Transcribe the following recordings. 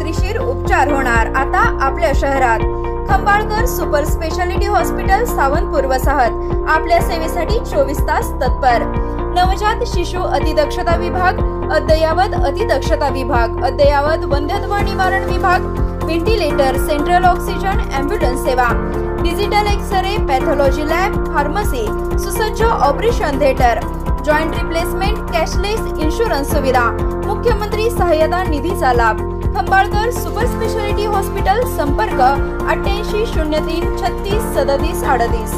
खात्रीशीर उपचार होणार आता आपल्या शहरात। Khambalkar super speciality hospital Sawantpur वसाहत आपल्या सेवेसाठी 24 तास तत्पर। नवजात शिशु अतिदक्षता विभाग, अद्ययावत अतिदक्षता विभाग, अद्ययावत वंध्यत्व निवारण विभाग, व्हेंटिलेटर, सेंट्रल ऑक्सिजन, एम्ब्युलन्स सेवा, digital x ray, pathology lab, pharmacy, सुसज्ज operation theatre, joint replacement, cashless insurance सुविधा, मुख्यमंत्री सहायता निधीचा लाभ। खंबाळकर सुपर स्पेशालिटी हॉस्पिटल, संपर्क 88 03 36 37 38।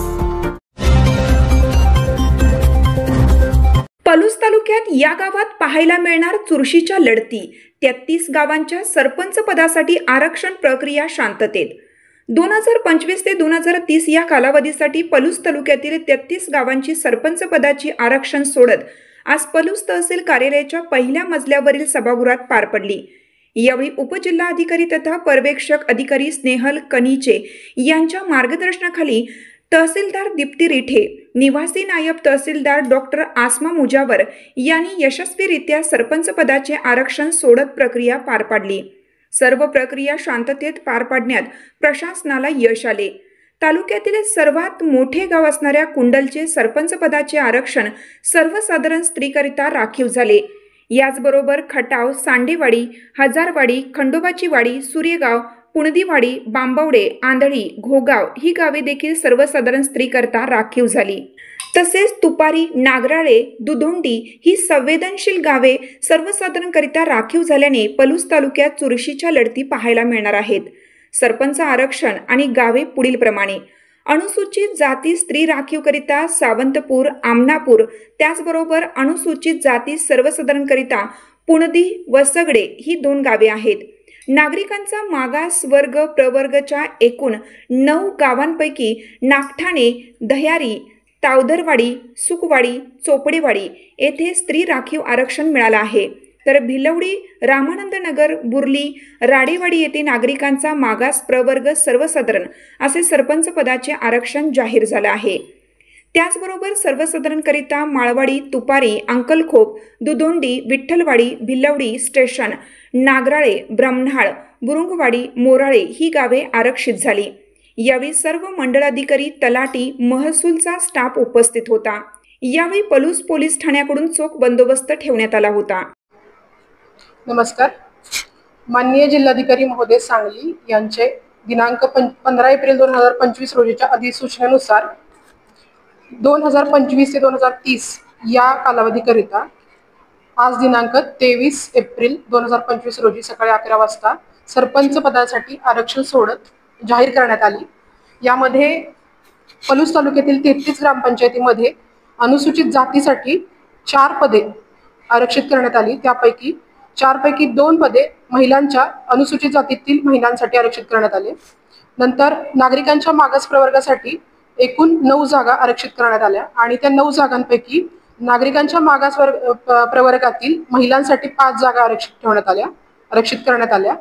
पलूस तालुक्यात या गावात पाहायला मिळणार चुरशीच्या लढती। 33 गावांच्या सरपंच पदासाठी आरक्षण प्रक्रिया शांततेत। 2025 ते 2030 या कालावधीसाठी पलूस तालुक्यातील 33 गावांची सरपंच पदाची आरक्षण सोडत आज पलूस तहसील कार्यालयाच्या पहिल्या मजल्यावरील सभागृहात पार पडली। यावेळी उपजिल्हाधिकारी तथा पर्यवेक्षक अधिकारी स्नेहल कनिचे यांच्या मार्गदर्शनाखाली तहसीलदार दीप्ती रिठे, निवासी नायब तहसीलदार डॉक्टर आसमा मुजावर यांनी यशस्वीरित्या सरपंच पदाचे आरक्षण सोडत प्रक्रिया पार पाडली। सर्व प्रक्रिया शांततेत पार पाडण्यात प्रशासनाला यश आले। तालुक्यातील सर्वात मोठे गाव असणाऱ्या कुंडलचे सरपंच पदाचे आरक्षण सर्वसाधारण स्त्रीकरिता राखीव झाले। याचबरोबर खटाव, सांडेवाडी, हजारवाडी, खंडोबाची वाडी, सूर्यगाव, पुणदीवाडी, बांबवडे, आंधळी, घोगाव ही गावे देखील सर्वसाधारण स्त्रीकरिता राखीव झाली। तसेच तुपारी, नागराळे, दुधोंडी ही संवेदनशील गावे सर्वसाधारणकरिता राखीव झाल्याने पलूस तालुक्यात चुरशीच्या लढती पाहायला मिळणार आहेत। सरपंच आरक्षण आणि गावे पुढील प्रमाणे: अनुसूचित जाती स्त्री राखीवकरिता सावंतपूर, आमनापूर, त्याचबरोबर अनुसूचित जाती सर्वसाधारणकरिता पुणदी, वसगडे ही 2 गावे आहेत। नागरिकांचा मागास वर्ग प्रवर्गच्या एकूण 9 गावांपैकी नागठाणे, दह्यारी, तावदरवाडी, सुकवाडी, चोपडेवाडी येथे स्त्री राखीव आरक्षण मिळालं आहे। तर भिलवडी, रामानंद नगर, बुर्ली, राडेवाडी येथे नागरिकांचा मागास प्रवर्ग सर्वसाधारण असे सरपंच पदाचे आरक्षण जाहीर झाले आहे। त्याचबरोबर सर्वसाधारणकरिता माळवाडी, तुपारी, अंकलखोप, दुधोंडी, विठ्ठलवाडी, भिलवडी स्टेशन, नागराळे, ब्रह्मनाळ, बुरुंगवाडी, मोराळे ही गावे आरक्षित झाली। यावेळी सर्व मंडळाधिकारी, तलाठी, महसूलचा स्टाफ उपस्थित होता। यावेळी पलूस पोलीस ठाण्याकडून चोख बंदोबस्त ठेवण्यात आला होता। नमस्कार। माननीय जिल्हाधिकारी महोदय सांगली यांचे दिनांक 15 एप्रिल 2025 रोजीच्या अधिसूचनेनुसार 2025 ते 2030 या कालावधीकरिता आज दिनांक 23 एप्रिल 2025 रोजी सकाळी 11 वाजता सरपंच पदासाठी आरक्षण सोडत जाहीर करण्यात आली। यामध्ये पलूस तालुक्यातील 33 ग्रामपंचायतीमध्ये अनुसूचित जातीसाठी 4 पदे आरक्षित करण्यात आली। त्यापैकी 4 पैकी 2 पदे महिलांच्या अनुसूचित जातीतील महिलांसाठी आरक्षित करण्यात आले। नंतर नागरिकांच्या मागास प्रवर्गासाठी एकूण 9 जागा आरक्षित करण्यात आल्या आणि त्या 9 जागांपैकी नागरिकांच्या मागास प्रवर्गातील महिलांसाठी 5 जागा आरक्षित करण्यात आल्या।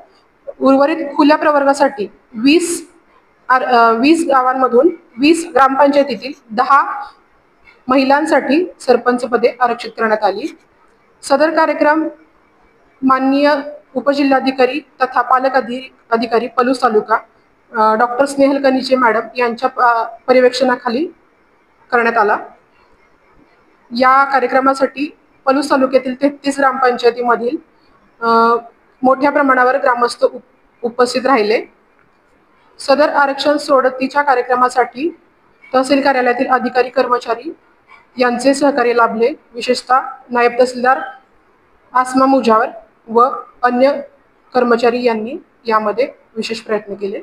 उर्वरित खुल्या प्रवर्गासाठी 20 गावांमधून 20 ग्रामपंचायतीतील 10 महिलांसाठी सरपंच पदे आरक्षित करण्यात आली। सदर कार्यक्रम माननीय उपजिल्हाधिकारी तथा पालक अधिकारी पलूस तालुका डॉक्टर स्नेहल कनिचे मॅडम यांच्या पर्यवेक्षणाखाली करण्यात आला। या कार्यक्रमासाठी पलूस तालुक्यातील 33 ग्रामपंचायतीमधील मोठ्या प्रमाणावर ग्रामस्थ उपस्थित राहिले। सदर आरक्षण सोडतीच्या कार्यक्रमासाठी तहसील कार्यालयातील अधिकारी कर्मचारी यांचे सहकार्य लाभले। विशेषतः नायब तहसीलदार आसमा मुजावर व अन्य कर्मचारी यांनी यामध्ये विशेष प्रयत्न केले।